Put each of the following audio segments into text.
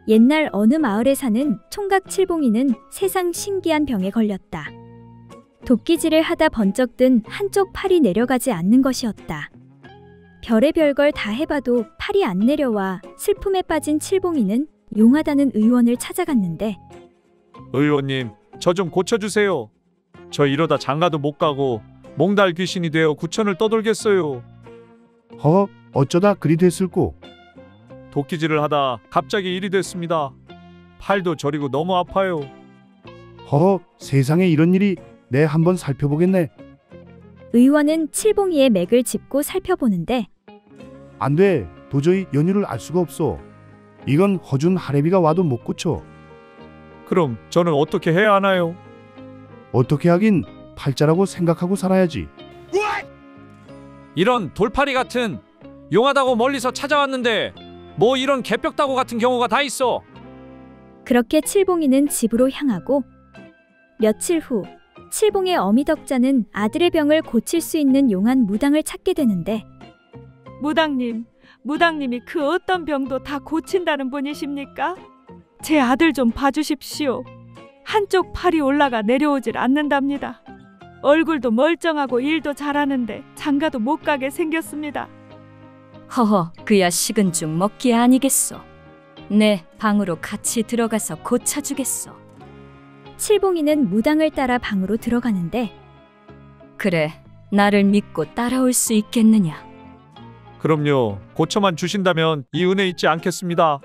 옛날 어느 마을에 사는 총각 칠봉이는 세상 신기한 병에 걸렸다. 도끼질을 하다 번쩍 든 한쪽 팔이 내려가지 않는 것이었다. 별의별 걸 다 해봐도 팔이 안 내려와 슬픔에 빠진 칠봉이는 용하다는 의원을 찾아갔는데, 의원님, 저 좀 고쳐주세요. 저 이러다 장가도 못 가고 몽달 귀신이 되어 구천을 떠돌겠어요. 어쩌다 그리 됐을꼬? 도끼질을 하다 갑자기 일이 됐습니다. 팔도 저리고 너무 아파요. 세상에 이런 일이. 내 한번 살펴보겠네. 의원은 칠봉이의 맥을 짚고 살펴보는데, 안 돼. 도저히 연유를 알 수가 없어. 이건 허준 할애비가 와도 못 고쳐. 그럼 저는 어떻게 해야 하나요? 어떻게 하긴 팔자라고 생각하고 살아야지. 이런 돌팔이 같은, 용하다고 멀리서 찾아왔는데 뭐 이런 개벽다구 같은 경우가 다 있어. 그렇게 칠봉이는 집으로 향하고, 며칠 후 칠봉의 어미덕자는 아들의 병을 고칠 수 있는 용한 무당을 찾게 되는데, 무당님이 그 어떤 병도 다 고친다는 분이십니까? 제 아들 좀 봐주십시오. 한쪽 팔이 올라가 내려오질 않는답니다. 얼굴도 멀쩡하고 일도 잘하는데 장가도 못 가게 생겼습니다. 그야 식은 죽 먹기 아니겠소. 내 방으로 같이 들어가서 고쳐주겠소. 칠봉이는 무당을 따라 방으로 들어가는데, 그래, 나를 믿고 따라올 수 있겠느냐? 그럼요. 고쳐만 주신다면 이 은혜 잊지 않겠습니다.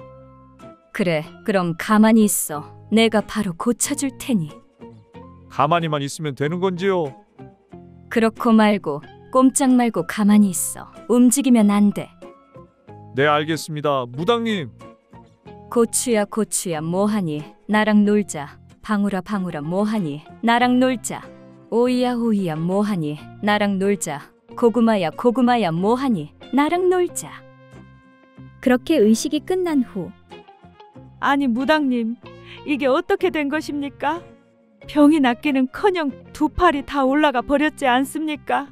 그래, 그럼 가만히 있어. 내가 바로 고쳐줄 테니. 가만히만 있으면 되는 건지요? 그렇고 말고 꼼짝 말고 가만히 있어. 움직이면 안 돼. 네, 알겠습니다. 무당님. 고추야 뭐하니? 나랑 놀자. 방울아 뭐하니? 나랑 놀자. 오이야 뭐하니? 나랑 놀자. 고구마야 뭐하니? 나랑 놀자. 그렇게 의식이 끝난 후, 아니 무당님, 이게 어떻게 된 것입니까? 병이 낫기는커녕 두 팔이 다 올라가 버렸지 않습니까?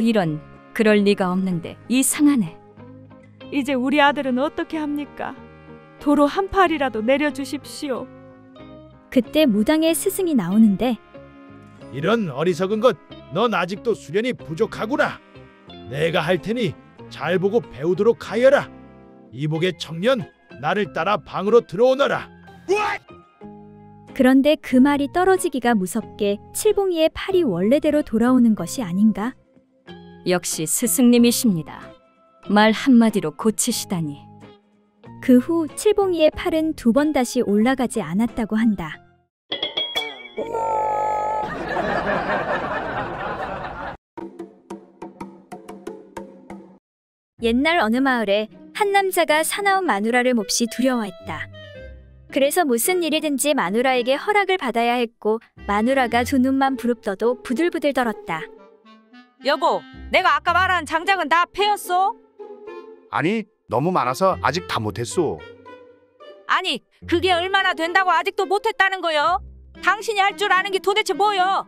이런, 그럴 리가 없는데 이상하네. 이제 우리 아들은 어떻게 합니까? 도로 한 팔이라도 내려주십시오. 그때 무당의 스승이 나오는데, 이런 어리석은 것, 넌 아직도 수련이 부족하구나. 내가 할 테니 잘 보고 배우도록 하여라. 이복의 청년, 나를 따라 방으로 들어오너라. 그런데 그 말이 떨어지기가 무섭게 칠봉이의 팔이 원래대로 돌아오는 것이 아닌가? 역시 스승님이십니다. 말 한마디로 고치시다니. 그 후 칠봉이의 팔은 두 번 다시 올라가지 않았다고 한다. 옛날 어느 마을에 한 남자가 사나운 마누라를 몹시 두려워했다. 그래서 무슨 일이든지 마누라에게 허락을 받아야 했고, 마누라가 두 눈만 부릅떠도 부들부들 떨었다. 여보, 내가 아까 말한 장작은 다 패였어? 아니, 너무 많아서 아직 다 못했소. 아니, 그게 얼마나 된다고 아직도 못했다는 거요? 당신이 할 줄 아는 게 도대체 뭐요?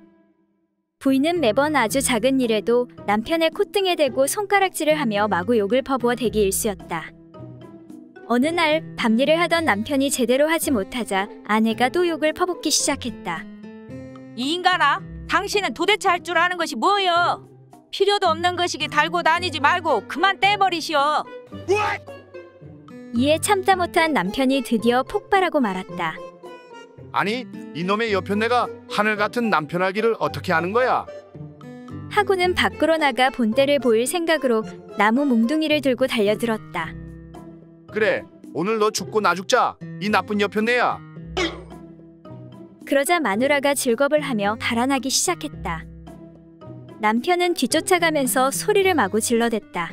부인은 매번 아주 작은 일에도 남편의 콧등에 대고 손가락질을 하며 마구 욕을 퍼부어 대기 일쑤였다. 어느 날 밤일을 하던 남편이 제대로 하지 못하자 아내가 또 욕을 퍼붓기 시작했다. 이 인간아, 당신은 도대체 할 줄 아는 것이 뭐요? 필요도 없는 것이기 달고 다니지 말고 그만 떼버리시오. 이에 참다 못한 남편이 드디어 폭발하고 말았다. 아니, 이놈의 여편네가 하늘 같은 남편 알기를 어떻게 하는 거야? 하고는 밖으로 나가 본때를 보일 생각으로 나무 몽둥이를 들고 달려들었다. 그래, 오늘 너 죽고 나 죽자. 이 나쁜 여편네야. 그러자 마누라가 즐겁을 하며 달아나기 시작했다. 남편은 뒤쫓아가면서 소리를 마구 질러댔다.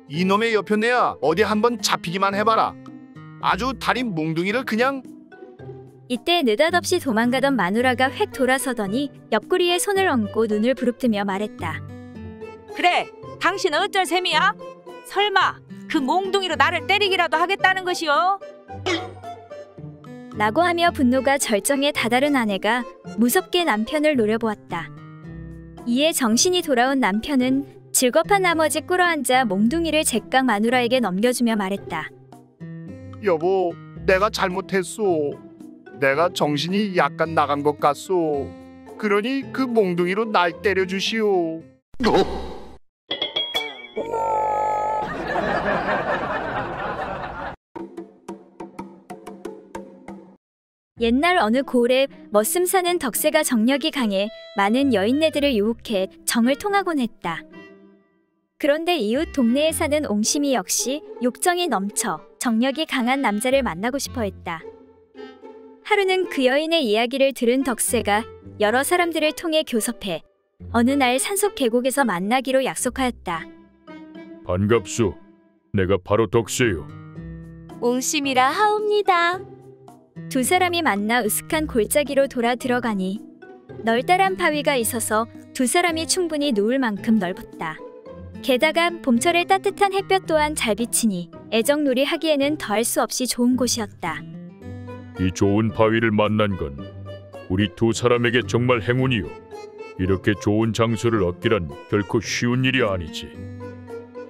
이놈의 여편네야, 어디 한번 잡히기만 해봐라. 아주 다리 몽둥이를 그냥... 이때 느닷없이 도망가던 마누라가 획 돌아서더니 옆구리에 손을 얹고 눈을 부릅뜨며 말했다. 그래, 당신은 어쩔 셈이야? 설마 그 몽둥이로 나를 때리기라도 하겠다는 것이요? 라고 하며 분노가 절정에 다다른 아내가 무섭게 남편을 노려보았다. 이에 정신이 돌아온 남편은 즐겁한 나머지 꿇어앉아 몽둥이를 잭강 마누라에게 넘겨주며 말했다. 여보, 내가 잘못했소. 내가 정신이 약간 나간 것 같소. 그러니 그 몽둥이로 날 때려주시오. 옛날 어느 고을에 머슴 사는 덕세가 정력이 강해 많은 여인네들을 유혹해 정을 통하곤 했다. 그런데 이웃 동네에 사는 옹심이 역시 욕정이 넘쳐 정력이 강한 남자를 만나고 싶어 했다. 하루는 그 여인의 이야기를 들은 덕세가 여러 사람들을 통해 교섭해 어느 날 산속 계곡에서 만나기로 약속하였다. 반갑소. 내가 바로 덕세요. 옹심이라 하옵니다. 두 사람이 만나 으슥한 골짜기로 돌아 들어가니 널따란 바위가 있어서 두 사람이 충분히 누울 만큼 넓었다. 게다가 봄철의 따뜻한 햇볕 또한 잘 비치니 애정놀이 하기에는 더할 수 없이 좋은 곳이었다. 이 좋은 바위를 만난 건 우리 두 사람에게 정말 행운이요. 이렇게 좋은 장소를 얻기란 결코 쉬운 일이 아니지.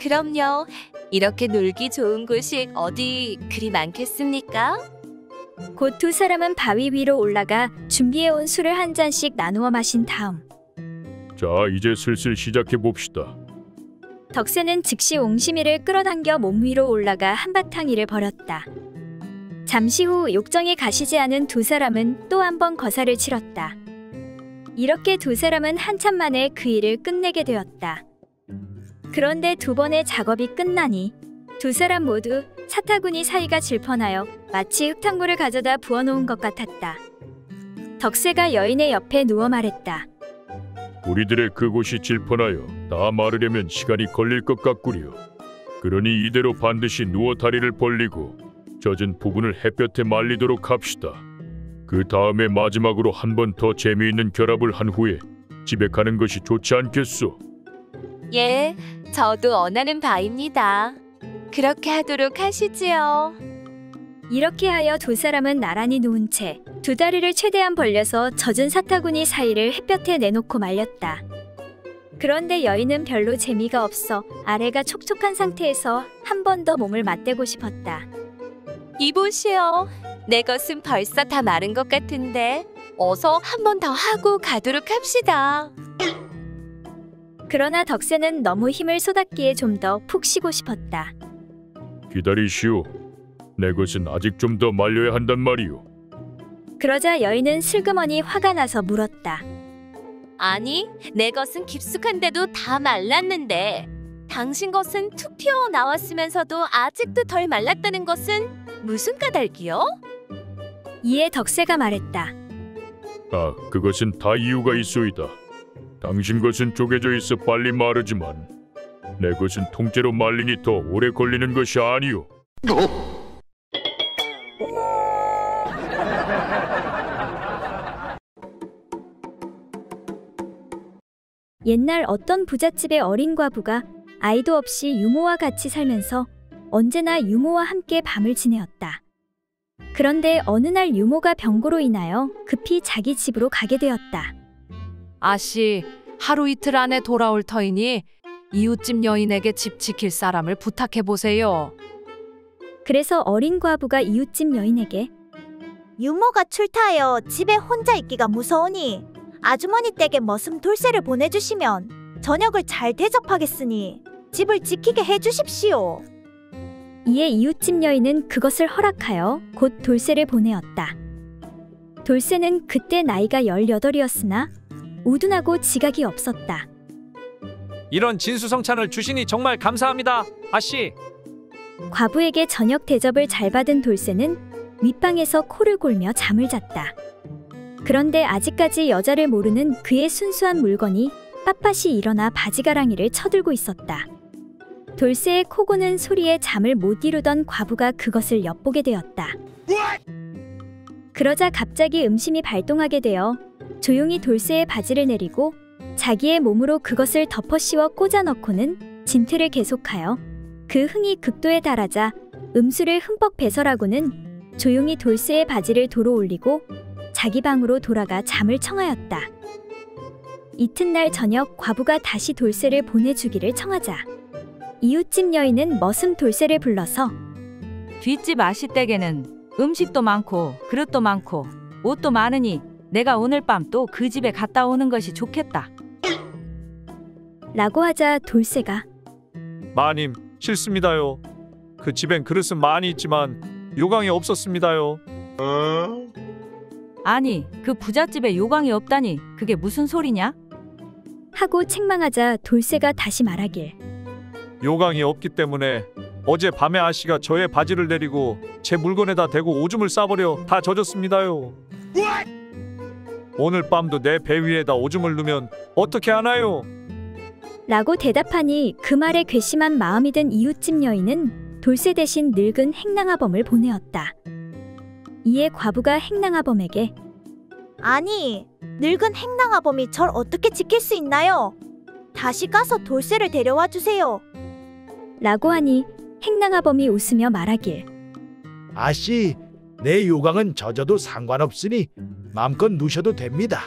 그럼요. 이렇게 놀기 좋은 곳이 어디 그리 많겠습니까? 곧 두 사람은 바위 위로 올라가 준비해온 술을 한 잔씩 나누어 마신 다음 자, 이제 슬슬 시작해 봅시다. 덕세는 즉시 옹심이를 끌어당겨 몸 위로 올라가 한바탕 일을 벌였다. 잠시 후 욕정에 가시지 않은 두 사람은 또 한 번 거사를 치렀다. 이렇게 두 사람은 한참 만에 그 일을 끝내게 되었다. 그런데 두 번의 작업이 끝나니 두 사람 모두 사타구니 사이가 질펀하여 마치 흙탕물을 가져다 부어놓은 것 같았다. 덕세가 여인의 옆에 누워 말했다. 우리들의 그곳이 질펀하여 다 마르려면 시간이 걸릴 것 같구려. 그러니 이대로 반드시 누워 다리를 벌리고 젖은 부분을 햇볕에 말리도록 합시다. 그 다음에 마지막으로 한 번 더 재미있는 결합을 한 후에 집에 가는 것이 좋지 않겠소? 예, 저도 원하는 바입니다. 그렇게 하도록 하시지요. 이렇게 하여 두 사람은 나란히 누운 채 두 다리를 최대한 벌려서 젖은 사타구니 사이를 햇볕에 내놓고 말렸다. 그런데 여인은 별로 재미가 없어 아래가 촉촉한 상태에서 한 번 더 몸을 맞대고 싶었다. 이보시오. 내 것은 벌써 다 마른 것 같은데 어서 한 번 더 하고 가도록 합시다. 그러나 덕세는 너무 힘을 쏟았기에 좀 더 푹 쉬고 싶었다. 기다리시오. 내 것은 아직 좀 더 말려야 한단 말이오. 그러자 여인은 슬그머니 화가 나서 물었다. 아니, 내 것은 깊숙한데도 다 말랐는데 당신 것은 툭 튀어나왔으면서도 아직도 덜 말랐다는 것은 무슨 까닭이요? 이에 덕세가 말했다. 아, 그것은 다 이유가 있소이다. 당신 것은 쪼개져 있어 빨리 마르지만 내 것은 통째로 말리니 더 오래 걸리는 것이 아니오. 옛날 어떤 부잣집의 어린 과부가 아이도 없이 유모와 같이 살면서 언제나 유모와 함께 밤을 지내었다. 그런데 어느 날 유모가 병고로 인하여 급히 자기 집으로 가게 되었다. 아씨, 하루 이틀 안에 돌아올 터이니 이웃집 여인에게 집 지킬 사람을 부탁해 보세요. 그래서 어린 과부가 이웃집 여인에게 유모가 출타하여 집에 혼자 있기가 무서우니 아주머니 댁에 머슴 돌쇠를 보내주시면 저녁을 잘 대접하겠으니 집을 지키게 해주십시오. 이에 이웃집 여인은 그것을 허락하여 곧 돌쇠를 보내었다. 돌쇠는 그때 나이가 18이었으나 우둔하고 지각이 없었다. 이런 진수성찬을 주시니 정말 감사합니다, 아씨. 과부에게 저녁 대접을 잘 받은 돌쇠는 윗방에서 코를 골며 잠을 잤다. 그런데 아직까지 여자를 모르는 그의 순수한 물건이 빳빳이 일어나 바지가랑이를 쳐들고 있었다. 돌쇠의 코 고는 소리에 잠을 못 이루던 과부가 그것을 엿보게 되었다. 그러자 갑자기 음심이 발동하게 되어 조용히 돌쇠의 바지를 내리고 자기의 몸으로 그것을 덮어 씌워 꽂아 넣고는 진퇴를 계속하여 그 흥이 극도에 달하자 음수를 흠뻑 배설하고는 조용히 돌쇠의 바지를 도로 올리고 자기 방으로 돌아가 잠을 청하였다. 이튿날 저녁 과부가 다시 돌쇠를 보내주기를 청하자 이웃집 여인은 머슴 돌쇠를 불러서 뒷집 아씨댁에는 음식도 많고 그릇도 많고 옷도 많으니 내가 오늘 밤 또 그 집에 갔다 오는 것이 좋겠다. 라고 하자 돌쇠가 마님, 싫습니다요. 그 집엔 그릇은 많이 있지만 요강이 없었습니다요. 아니 그 부잣집에 요강이 없다니 그게 무슨 소리냐? 하고 책망하자 돌쇠가 다시 말하길 요강이 없기 때문에 어제 밤에 아씨가 저의 바지를 내리고 제 물건에다 대고 오줌을 싸버려 다 젖었습니다요. 오늘 밤도 내 배 위에다 오줌을 누면 어떻게 하나요? 라고 대답하니 그 말에 괘씸한 마음이 든 이웃집 여인은 돌쇠 대신 늙은 행랑아범을 보내었다. 이에 과부가 행랑아범에게 아니, 늙은 행랑아범이 절 어떻게 지킬 수 있나요? 다시 가서 돌쇠를 데려와 주세요. 라고 하니 행랑아범이 웃으며 말하길 아씨, 내 요강은 젖어도 상관없으니 마음껏 누셔도 됩니다.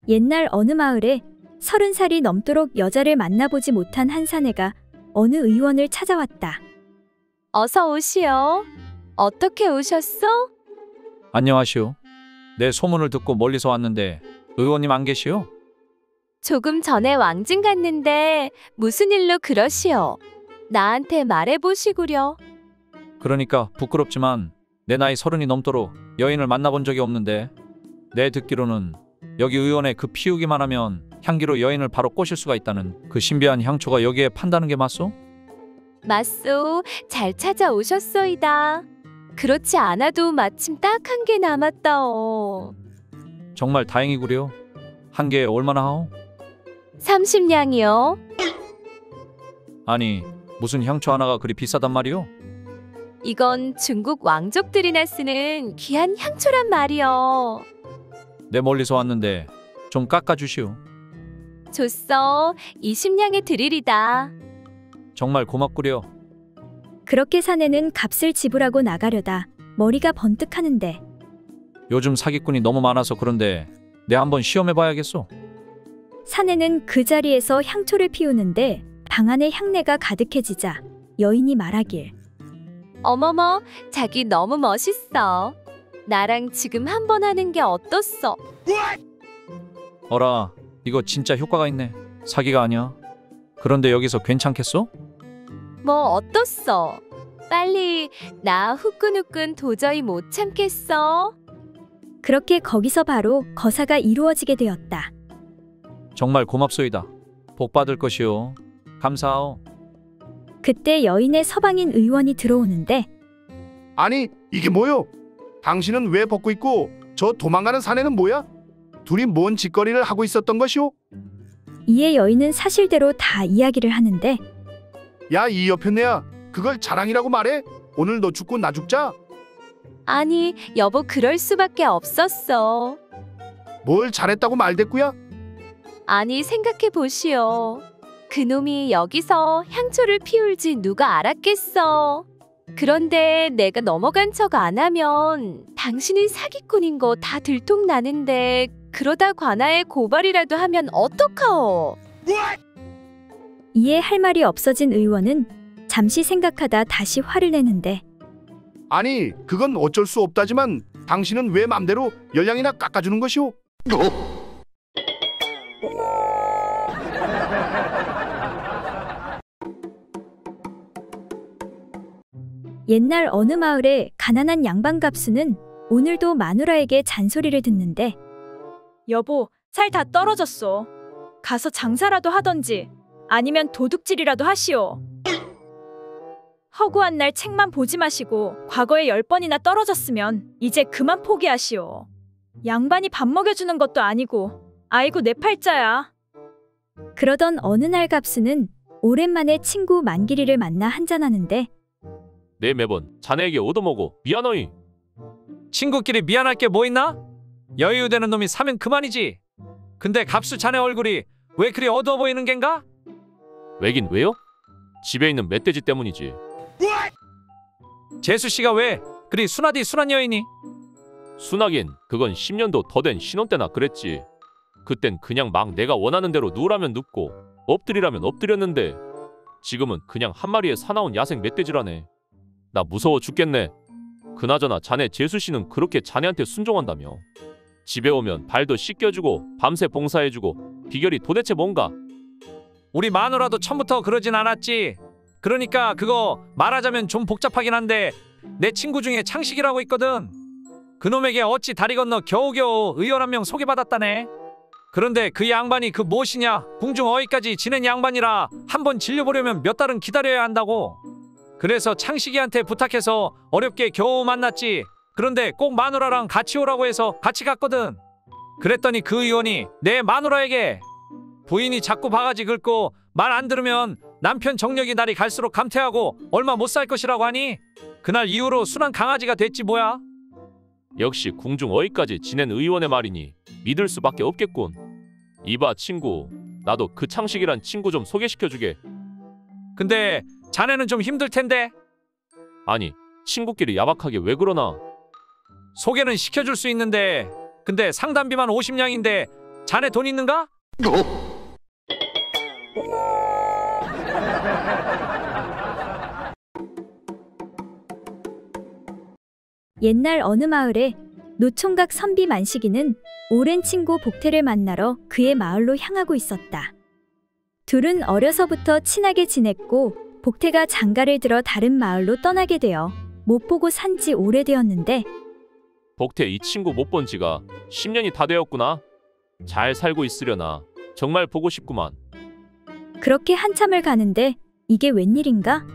옛날 어느 마을에 30살이 넘도록 여자를 만나보지 못한 한 사내가 어느 의원을 찾아왔다. 어서 오시오. 어떻게 오셨어? 안녕하시오. 내 소문을 듣고 멀리서 왔는데 의원님 안 계시오? 조금 전에 왕진 갔는데 무슨 일로 그러시오? 나한테 말해보시구려. 그러니까 부끄럽지만 내 나이 30이 넘도록 여인을 만나본 적이 없는데 내 듣기로는 여기 의원에 그 피우기만 하면 향기로 여인을 바로 꼬실 수가 있다는 그 신비한 향초가 여기에 판다는 게 맞소? 맞소. 잘 찾아오셨소이다. 그렇지 않아도 마침 딱 한 개 남았다오. 정말 다행이구려. 한 개에 얼마나 하오? 30냥이요. 아니 무슨 향초 하나가 그리 비싸단 말이오? 이건 중국 왕족들이나 쓰는 귀한 향초란 말이요. 내 멀리서 왔는데 좀 깎아주시오. 좋소. 20냥에 드리리다. 정말 고맙구려. 그렇게 사내는 값을 지불하고 나가려다 머리가 번뜩하는데 요즘 사기꾼이 너무 많아서 그런데 내 한번 시험해봐야겠소. 사내는 그 자리에서 향초를 피우는데 방 안에 향내가 가득해지자 여인이 말하길 어머머, 자기 너무 멋있어. 나랑 지금 한번 하는 게 어떻소? 어라, 이거 진짜 효과가 있네. 사기가 아니야. 그런데 여기서 괜찮겠소? 뭐 어떻소? 빨리 나 후끈후끈 도저히 못 참겠어. 그렇게 거기서 바로 거사가 이루어지게 되었다. 정말 고맙소이다. 복 받을 것이오. 감사하오. 그때 여인의 서방인 의원이 들어오는데 아니, 이게 뭐요? 당신은 왜 벗고 있고 저 도망가는 사내는 뭐야? 둘이 뭔 짓거리를 하고 있었던 것이오? 이에 여인은 사실대로 다 이야기를 하는데 야, 이 여편네야, 그걸 자랑이라고 말해? 오늘 너 죽고 나 죽자? 아니, 여보 그럴 수밖에 없었어. 뭘 잘했다고 말대꾸야? 아니, 생각해 보시오. 그놈이 여기서 향초를 피울지 누가 알았겠어. 그런데 내가 넘어간 척 안 하면 당신이 사기꾼인 거 다 들통나는데 그러다 관아에 고발이라도 하면 어떡하오? 이에 할 말이 없어진 의원은 잠시 생각하다 다시 화를 내는데 아니, 그건 어쩔 수 없다지만 당신은 왜 맘대로 열량이나 깎아주는 것이오? 옛날 어느 마을에 가난한 양반 갑수는 오늘도 마누라에게 잔소리를 듣는데 여보, 살 다 떨어졌어. 가서 장사라도 하던지 아니면 도둑질이라도 하시오. 허구한 날 책만 보지 마시고 과거에 10번이나 떨어졌으면 이제 그만 포기하시오. 양반이 밥 먹여주는 것도 아니고 아이고 내 팔자야. 그러던 어느 날 갑수는 오랜만에 친구 만기리를 만나 한잔하는데 내 매번 자네에게 얻어먹어 미안하이. 친구끼리 미안할 게 뭐 있나? 여유되는 놈이 사면 그만이지. 근데 갑수 자네 얼굴이 왜 그리 어두워 보이는 겐가? 왜긴 왜요? 집에 있는 멧돼지 때문이지. 재수씨가 왜 그리 순하디 순한 여인이? 순하긴 그건 10년도 더 된 신혼 때나 그랬지. 그땐 그냥 막 내가 원하는 대로 누우라면 눕고 엎드리라면 엎드렸는데 지금은 그냥 한 마리의 사나운 야생 멧돼지라네. 나 무서워 죽겠네. 그나저나 자네 재수씨는 그렇게 자네한테 순종한다며. 집에 오면 발도 씻겨주고 밤새 봉사해주고 비결이 도대체 뭔가? 우리 마누라도 처음부터 그러진 않았지. 그러니까 그거 말하자면 좀 복잡하긴 한데 내 친구 중에 창식이라고 있거든. 그놈에게 어찌 다리 건너 겨우겨우 의원 한 명 소개받았다네. 그런데 그 양반이 그 무엇이냐 궁중 어휘까지 지낸 양반이라 한번 질려보려면 몇 달은 기다려야 한다고. 그래서 창식이한테 부탁해서 어렵게 겨우 만났지. 그런데 꼭 마누라랑 같이 오라고 해서 같이 갔거든. 그랬더니 그 의원이 내 마누라에게 부인이 자꾸 바가지 긁고 말 안 들으면 남편 정력이 날이 갈수록 감퇴하고 얼마 못 살 것이라고 하니 그날 이후로 순한 강아지가 됐지 뭐야. 역시 궁중 어휘까지 지낸 의원의 말이니 믿을 수밖에 없겠군. 이봐 친구, 나도 그 창식이란 친구 좀 소개시켜주게. 근데 자네는 좀 힘들 텐데. 아니, 친구끼리 야박하게 왜 그러나? 소개는 시켜줄 수 있는데 근데 상담비만 50냥인데 자네 돈 있는가? 옛날 어느 마을에 노총각 선비 만식이는 오랜 친구 복태를 만나러 그의 마을로 향하고 있었다. 둘은 어려서부터 친하게 지냈고 복태가 장가를 들어 다른 마을로 떠나게 되어 못 보고 산지 오래되었는데 복태 이 친구 못 본 지가 10년이 다 되었구나. 잘 살고 있으려나. 정말 보고 싶구만. 그렇게 한참을 가는데 이게 웬일인가?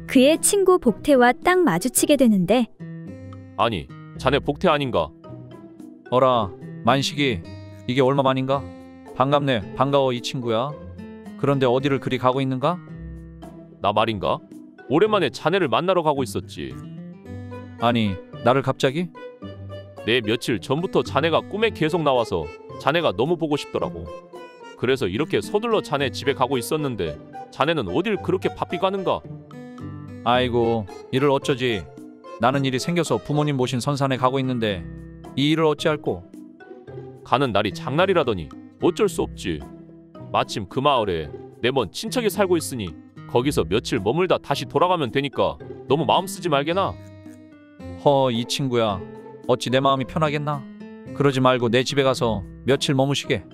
그의 친구 복태와 딱 마주치게 되는데 아니, 자네 복태 아닌가? 어라, 만식이 이게 얼마만인가? 반갑네. 반가워 이 친구야. 그런데 어디를 그리 가고 있는가? 나 말인가? 오랜만에 자네를 만나러 가고 있었지. 아니, 나를 갑자기? 내 며칠 전부터 자네가 꿈에 계속 나와서 자네가 너무 보고 싶더라고. 그래서 이렇게 서둘러 자네 집에 가고 있었는데 자네는 어딜 그렇게 바삐 가는가? 아이고, 일을 어쩌지. 나는 일이 생겨서 부모님 모신 선산에 가고 있는데 이 일을 어찌할꼬. 가는 날이 장날이라더니 어쩔 수 없지. 마침 그 마을에 내 먼 친척이 살고 있으니 거기서 며칠 머물다 다시 돌아가면 되니까 너무 마음 쓰지 말게나. 이 친구야. 어찌 내 마음이 편하겠나? 그러지 말고 내 집에 가서 며칠 머무시게.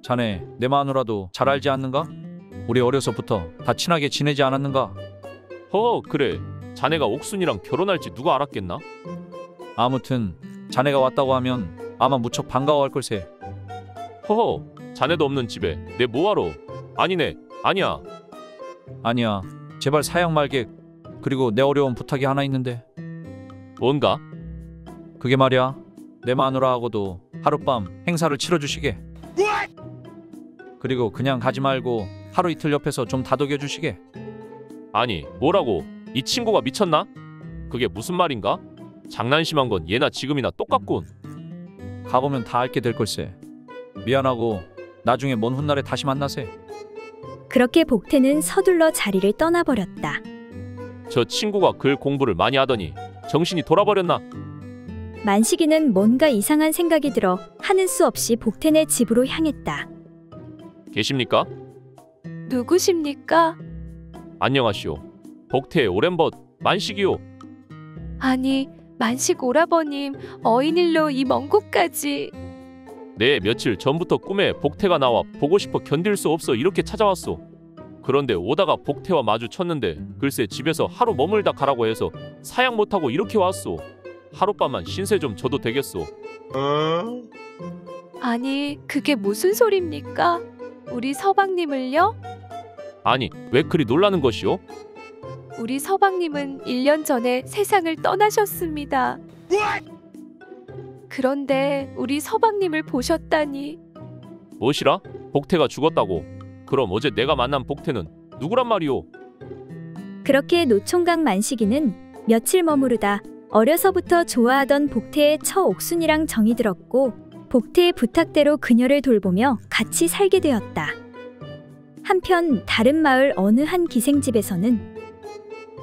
자네 내 마누라도 잘 알지 않는가? 우리 어려서부터 다 친하게 지내지 않았는가? 그래. 자네가 옥순이랑 결혼할지 누가 알았겠나? 아무튼 자네가 왔다고 하면 아마 무척 반가워할 걸세. 자네도 없는 집에 내 뭐하러? 아니네. 아니야. 아니야. 제발 사양 말게. 그리고 내 어려운 부탁이 하나 있는데. 뭔가? 그게 말이야. 내 마누라하고도 하룻밤 행사를 치러주시게. 그리고 그냥 가지 말고 하루 이틀 옆에서 좀 다독여 주시게. 아니, 뭐라고? 이 친구가 미쳤나? 그게 무슨 말인가? 장난심한 건 예나 지금이나 똑같군. 가보면 다 알게 될 걸세. 미안하고 나중에 먼 훗날에 다시 만나세. 그렇게 복태는 서둘러 자리를 떠나버렸다. 저 친구가 글 공부를 많이 하더니 정신이 돌아버렸나? 만식이는 뭔가 이상한 생각이 들어 하는 수 없이 복태네 집으로 향했다. 계십니까? 누구십니까? 안녕하시오. 복태의 오랜벗 만식이요. 아니, 만식 오라버님, 어인일로 이 먼 곳까지. 네, 며칠 전부터 꿈에 복태가 나와 보고 싶어 견딜 수 없어 이렇게 찾아왔소. 그런데 오다가 복태와 마주쳤는데 글쎄 집에서 하루 머물다 가라고 해서 사양 못하고 이렇게 왔소. 하룻밤만 신세 좀 져도 되겠소. 아니, 그게 무슨 소립니까? 우리 서방님을요? 아니, 왜 그리 놀라는 것이오? 우리 서방님은 1년 전에 세상을 떠나셨습니다. 그런데 우리 서방님을 보셨다니. 무엇이라? 복태가 죽었다고? 그럼 어제 내가 만난 복태는 누구란 말이오? 그렇게 노총각 만식이는 며칠 머무르다 어려서부터 좋아하던 복태의 처 옥순이랑 정이 들었고 복태의 부탁대로 그녀를 돌보며 같이 살게 되었다. 한편 다른 마을 어느 한 기생집에서는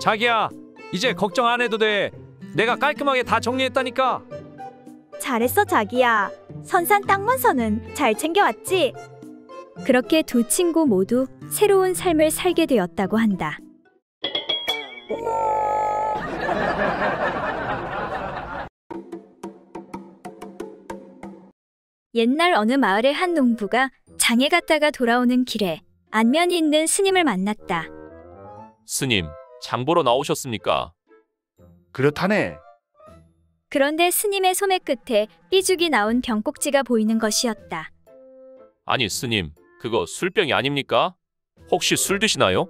자기야, 이제 걱정 안 해도 돼. 내가 깔끔하게 다 정리했다니까. 잘했어 자기야. 선산 땅문서는 잘 챙겨왔지? 그렇게 두 친구 모두 새로운 삶을 살게 되었다고 한다. 옛날 어느 마을의 한 농부가 장에 갔다가 돌아오는 길에 안면이 있는 스님을 만났다. 스님, 장 보러 나오셨습니까? 그렇다네. 그런데 스님의 소매 끝에 삐죽이 나온 병꼭지가 보이는 것이었다. 아니 스님, 그거 술병이 아닙니까? 혹시 술 드시나요?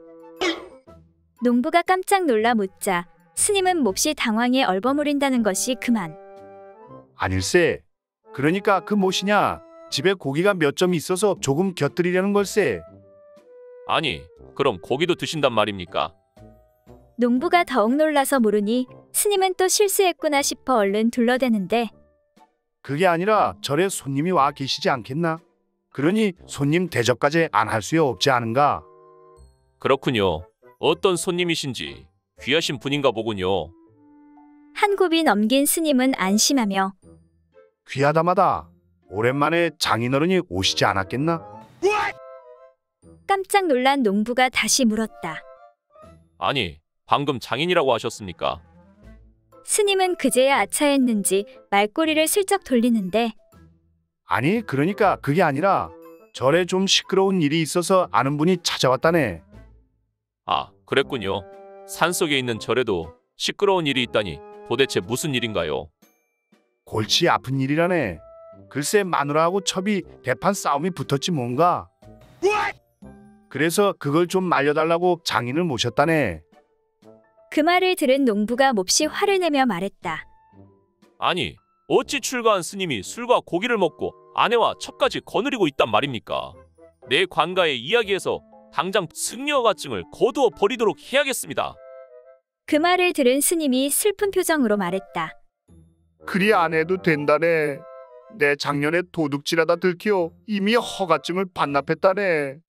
농부가 깜짝 놀라 묻자 스님은 몹시 당황해 얼버무린다는 것이 그만. 아닐세. 그러니까 그 무엇이냐. 집에 고기가 몇 점 있어서 조금 곁들이려는 걸세. 아니, 그럼 고기도 드신단 말입니까? 농부가 더욱 놀라서 물으니 스님은 또 실수했구나 싶어 얼른 둘러대는데 그게 아니라 절에 손님이 와 계시지 않겠나? 그러니 손님 대접까지 안 할 수 없지 않은가? 그렇군요. 어떤 손님이신지 귀하신 분인가 보군요. 한 굽이 넘긴 스님은 안심하며 귀하다마다 오랜만에 장인어른이 오시지 않았겠나? 깜짝 놀란 농부가 다시 물었다. 아니, 방금 장인이라고 하셨습니까? 스님은 그제야 아차했는지 말꼬리를 슬쩍 돌리는데 아니 그러니까 그게 아니라 절에 좀 시끄러운 일이 있어서 아는 분이 찾아왔다네. 아, 그랬군요. 산속에 있는 절에도 시끄러운 일이 있다니 도대체 무슨 일인가요? 골치 아픈 일이라네. 글쎄 마누라하고 첩이 대판 싸움이 붙었지 뭔가. 그래서 그걸 좀 말려달라고 장인을 모셨다네. 그 말을 들은 농부가 몹시 화를 내며 말했다. 아니, 어찌 출가한 스님이 술과 고기를 먹고 아내와 첩까지 거느리고 있단 말입니까? 내 관가에 이야기해서 당장 승려가증을 거두어 버리도록 해야겠습니다. 그 말을 들은 스님이 슬픈 표정으로 말했다. 그리 안 해도 된다네. 내 작년에 도둑질하다 들키어 이미 허가증을 반납했다네.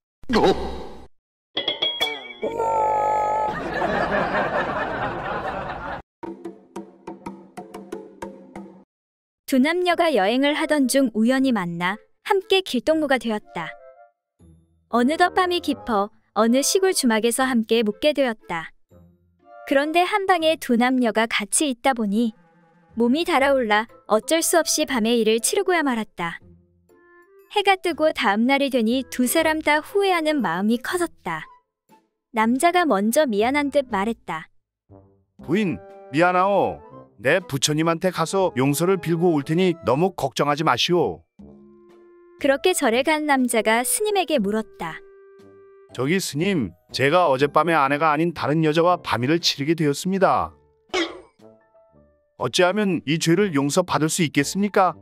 두 남녀가 여행을 하던 중 우연히 만나 함께 길동무가 되었다. 어느덧 밤이 깊어 어느 시골 주막에서 함께 묵게 되었다. 그런데 한 방에 두 남녀가 같이 있다 보니 몸이 달아올라 어쩔 수 없이 밤의 일을 치르고야 말았다. 해가 뜨고 다음 날이 되니 두 사람 다 후회하는 마음이 커졌다. 남자가 먼저 미안한 듯 말했다. 부인 미안하오. 내 부처님한테 가서 용서를 빌고 올 테니 너무 걱정하지 마시오. 그렇게 절에 간 남자가 스님에게 물었다. 저기 스님, 제가 어젯밤에 아내가 아닌 다른 여자와 밤일을 치르게 되었습니다. 어찌하면 이 죄를 용서받을 수 있겠습니까?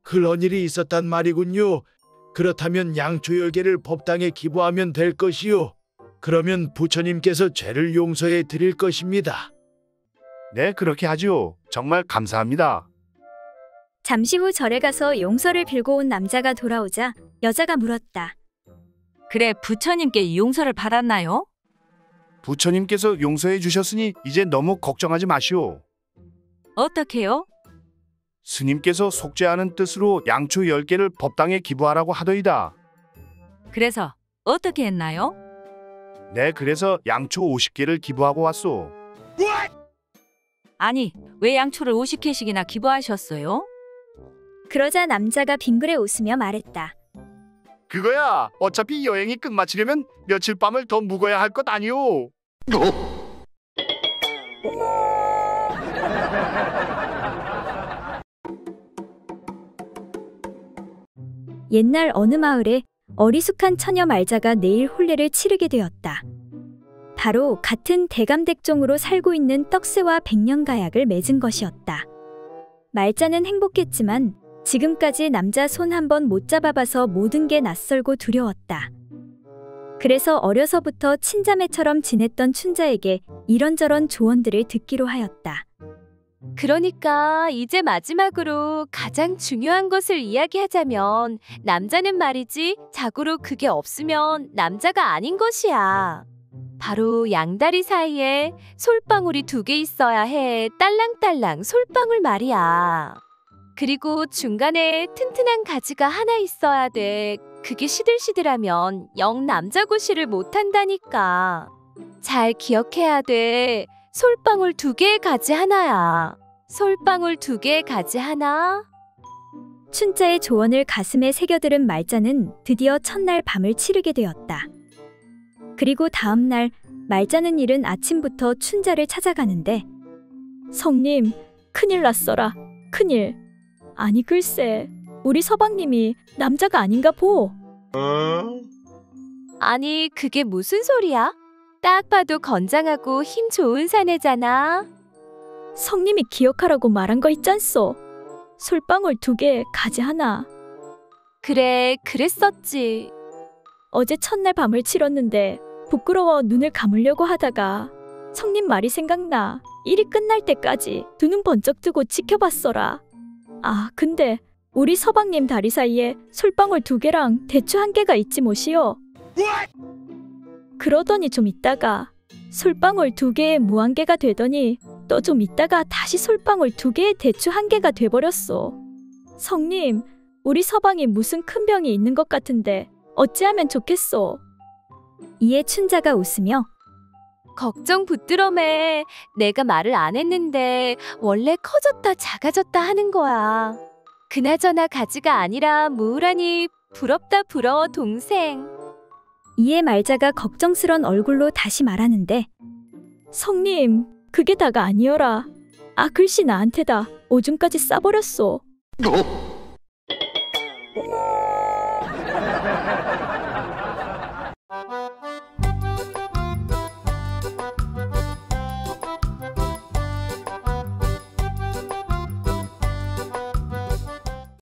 그런 일이 있었단 말이군요. 그렇다면 양초 10개를 법당에 기부하면 될 것이요. 그러면 부처님께서 죄를 용서해 드릴 것입니다. 네, 그렇게 하지요. 정말 감사합니다. 잠시 후 절에 가서 용서를 빌고 온 남자가 돌아오자 여자가 물었다. 그래, 부처님께 용서를 받았나요? 부처님께서 용서해 주셨으니 이제 너무 걱정하지 마시오. 어떻게요? 스님께서 속죄하는 뜻으로 양초 10개를 법당에 기부하라고 하더이다. 그래서 어떻게 했나요? 네, 그래서 양초 50개를 기부하고 왔소. 아니, 왜 양초를 50개씩이나 기부하셨어요? 그러자 남자가 빙그레 웃으며 말했다. 그거야, 어차피 여행이 끝마치려면 며칠 밤을 더 묵어야 할 것 아니오. 옛날 어느 마을에 어리숙한 처녀 말자가 내일 혼례를 치르게 되었다. 바로 같은 대감댁종으로 살고 있는 떡새와 백년가약을 맺은 것이었다. 말자는 행복했지만 지금까지 남자 손 한 번 못 잡아봐서 모든 게 낯설고 두려웠다. 그래서 어려서부터 친자매처럼 지냈던 춘자에게 이런저런 조언들을 듣기로 하였다. 그러니까 이제 마지막으로 가장 중요한 것을 이야기하자면 남자는 말이지 자고로 그게 없으면 남자가 아닌 것이야. 바로 양다리 사이에 솔방울이 2개 있어야 해. 딸랑딸랑 솔방울 말이야. 그리고 중간에 튼튼한 가지가 하나 있어야 돼. 그게 시들시들하면 영 남자고시를 못한다니까. 잘 기억해야 돼. 솔방울 2개의 가지 하나야. 솔방울 2개의 가지 하나. 춘자의 조언을 가슴에 새겨들은 말자는 드디어 첫날 밤을 치르게 되었다. 그리고 다음 날 말자는 이른 아침부터 춘자를 찾아가는데 성님, 큰일 났어라. 큰일. 아니 글쎄, 우리 서방님이 남자가 아닌가 보. 아니 그게 무슨 소리야? 딱 봐도 건장하고 힘 좋은 사내잖아. 성님이 기억하라고 말한 거 있잖소. 솔방울 2개, 가지 하나. 그래, 그랬었지. 어제 첫날 밤을 치렀는데 부끄러워 눈을 감으려고 하다가 성님 말이 생각나. 일이 끝날 때까지 2눈 번쩍 뜨고 지켜봤어라. 아, 근데 우리 서방님 다리 사이에 솔방울 2개랑 대추 1개가 있지 못이요. 그러더니 좀 있다가 솔방울 2개에 무한개가 되더니 또 좀 있다가 다시 솔방울 2개에 대추 1개가 돼버렸소. 성님, 우리 서방이 무슨 큰 병이 있는 것 같은데 어찌하면 좋겠소? 이에 춘자가 웃으며 걱정 붙들어매. 내가 말을 안 했는데 원래 커졌다 작아졌다 하는 거야. 그나저나 가지가 아니라 무우라니 부럽다 부러워 동생. 이에 말자가 걱정스런 얼굴로 다시 말하는데 성님, 그게 다가 아니어라. 아 글씨 나한테다 오줌까지 싸버렸소.